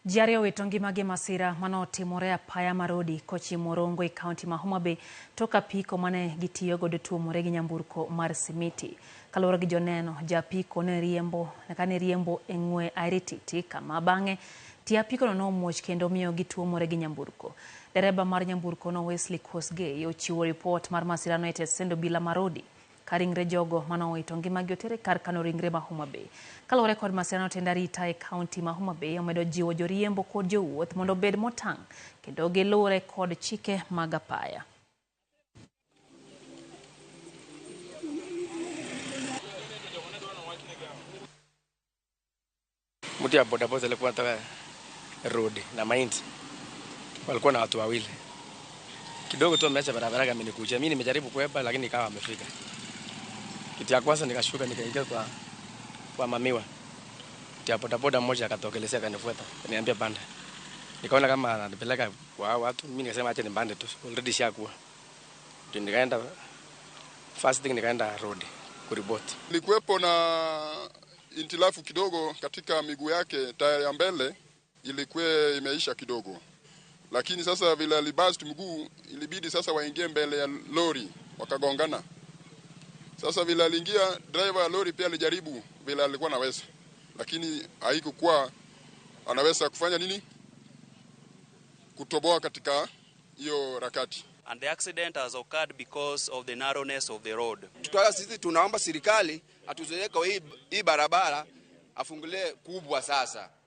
Jiario witongi mage masira manotimore apaya marodi kochi Morongo e kaunti ma Homa Bay toka piko mane gitiyo godo tuomore gi nyamburko mar simiti. Kaluwore gi joneno, japiko ne riembo e ng'we airititi kama bang'e tia apiko no muoch kendo miyo gituomore gi nyamburko. Dereba mar nyamburko no Wesley Kosgei ochiwo ripot mar masira no e stesend obila marodi. Karingre jogo manowito ngimagi otere kar kano ringre ma Homa Bay. Kaluwore kod masira no, tend arita e kaunti ma Homa Bay omedo jiwo joriembo kod jowuoth mondo obed motang' kendo giluwre kod chike mag apaya. Mtu ya bodaboda alikuwa anatoka road na mahindi. Walikuwa na watu wawili. Kidogo tu ameacha barabara amenikuja. Mimi nimejaribu kuepa lakini ikawa amefika. Kitu ya kwanza nikashuka nikaingia kwa mamiwa. Kitu ya bodaboda mmoja akatokelezea akanifuata. Akaniambia panda. Nikaona kama ananipeleka kwa watu, mimi nikasema acha nipande tu. Already shakuwa. Ndio nikaenda first thing nikaenda road kuripoti. Ilikuwepo na intilafu kidogo katika miguu yake, taya ya mbele ilikuwa imeisha kidogo. Lakini sasa vile alibast mguu ilibidi sasa waingie mbele ya lori wakagongana. Sasa vile aliingia, driver ya lori pia alijaribu vile alikuwa anaweza. Lakini haikuwa anaweza kufanya nini? Kutoboa katika hiyo rakati. And the accident has occurred because of the narrowness of the road. Sisi tunaomba serikali atuzoeke hii barabara afungulie kubwa sasa.